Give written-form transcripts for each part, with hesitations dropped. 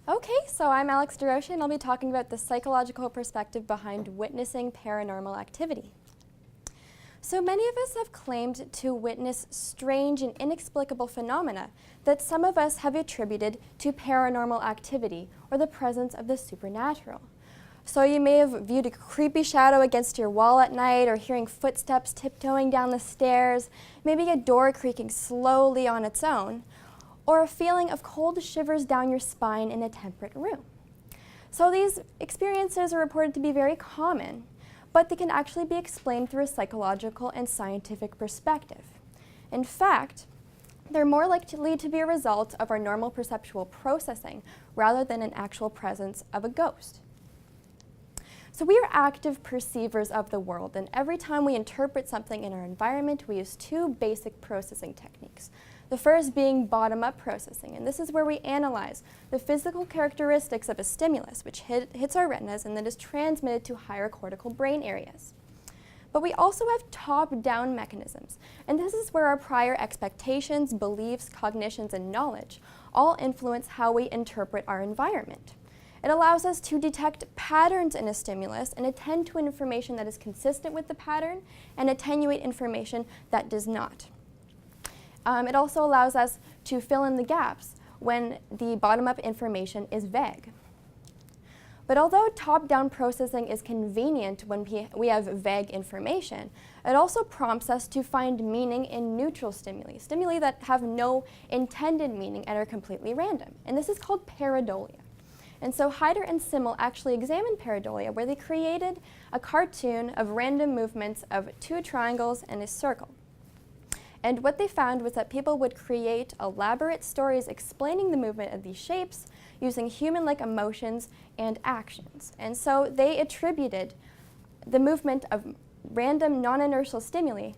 Okay, so I'm Alex Duroucher, and I'll be talking about the psychological perspective behind witnessing paranormal activity. So many of us have claimed to witness strange and inexplicable phenomena that some of us have attributed to paranormal activity or the presence of the supernatural. So you may have viewed a creepy shadow against your wall at night, or hearing footsteps tiptoeing down the stairs, maybe a door creaking slowly on its own, or a feeling of cold shivers down your spine in a temperate room. So these experiences are reported to be very common, but they can actually be explained through a psychological and scientific perspective. In fact, they're more likely to be a result of our normal perceptual processing rather than an actual presence of a ghost. So we are active perceivers of the world, and every time we interpret something in our environment, we use two basic processing techniques. The first being bottom-up processing, and this is where we analyze the physical characteristics of a stimulus, which hits our retinas and then is transmitted to higher cortical brain areas. But we also have top-down mechanisms, and this is where our prior expectations, beliefs, cognitions, and knowledge all influence how we interpret our environment. It allows us to detect patterns in a stimulus and attend to information that is consistent with the pattern and attenuate information that does not. It also allows us to fill in the gaps when the bottom-up information is vague. But although top-down processing is convenient when we have vague information, it also prompts us to find meaning in neutral stimuli that have no intended meaning and are completely random. And this is called pareidolia. And so Hyder and Simmel actually examined pareidolia, where they created a cartoon of random movements of two triangles and a circle. And what they found was that people would create elaborate stories explaining the movement of these shapes using human-like emotions and actions. And so they attributed the movement of random non-inertial stimuli,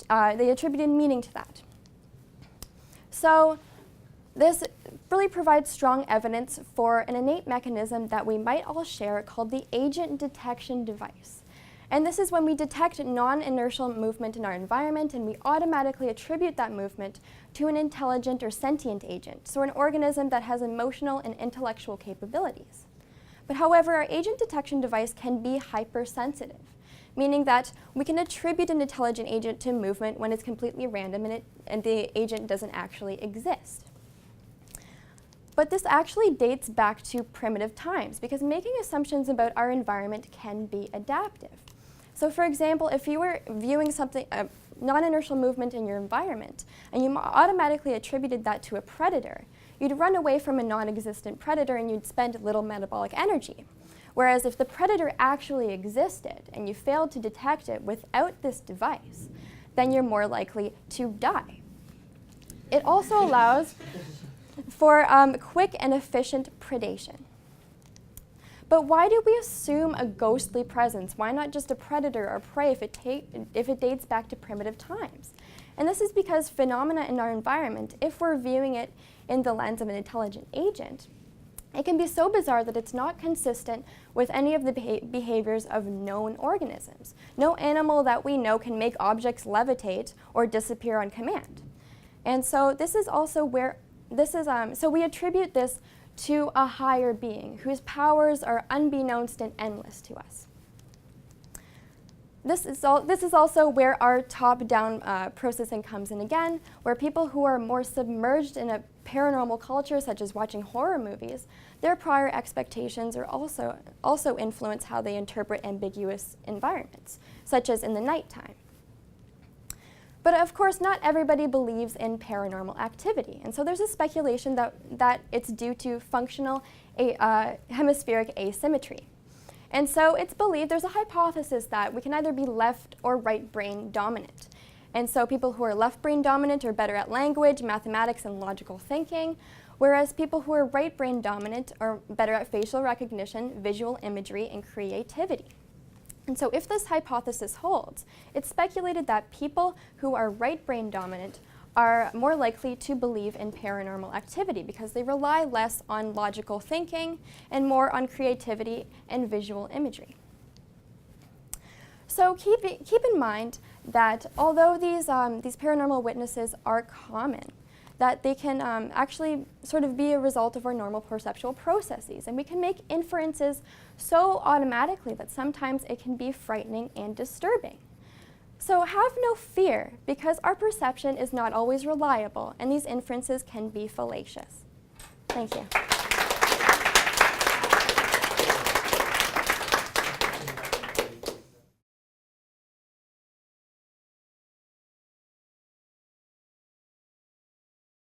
they attributed meaning to that. So this really provides strong evidence for an innate mechanism that we might all share called the agent detection device. And this is when we detect non-inertial movement in our environment and we automatically attribute that movement to an intelligent or sentient agent, so an organism that has emotional and intellectual capabilities. But however, our agent detection device can be hypersensitive, meaning that we can attribute an intelligent agent to movement when it's completely random and the agent doesn't actually exist. But this actually dates back to primitive times, because making assumptions about our environment can be adaptive. So for example, if you were viewing something, a non-inertial movement in your environment, and you automatically attributed that to a predator, you'd run away from a non-existent predator and you'd spend little metabolic energy. Whereas if the predator actually existed and you failed to detect it without this device, then you're more likely to die. It also allows for quick and efficient predation. But why do we assume a ghostly presence? Why not just a predator or prey if it dates back to primitive times? And this is because phenomena in our environment, if we're viewing it in the lens of an intelligent agent, it can be so bizarre that it's not consistent with any of the behaviors of known organisms. No animal that we know can make objects levitate or disappear on command. And so this is also where so we attribute this to a higher being whose powers are unbeknownst and endless to us. This is also where our top-down processing comes in again, where people who are more submerged in a paranormal culture, such as watching horror movies, their prior expectations are also influence how they interpret ambiguous environments, such as in the nighttime. But of course, not everybody believes in paranormal activity, and so there's a speculation that it's due to functional hemispheric asymmetry. And so it's believed, there's a hypothesis that we can either be left or right brain dominant. And so people who are left brain dominant are better at language, mathematics, and logical thinking, whereas people who are right brain dominant are better at facial recognition, visual imagery, and creativity. And so if this hypothesis holds, it's speculated that people who are right brain dominant are more likely to believe in paranormal activity because they rely less on logical thinking and more on creativity and visual imagery. So keep in mind that although these paranormal witnesses are common, that they can actually sort of be a result of our normal perceptual processes. And we can make inferences so automatically that sometimes it can be frightening and disturbing. So have no fear, because our perception is not always reliable, and these inferences can be fallacious. Thank you.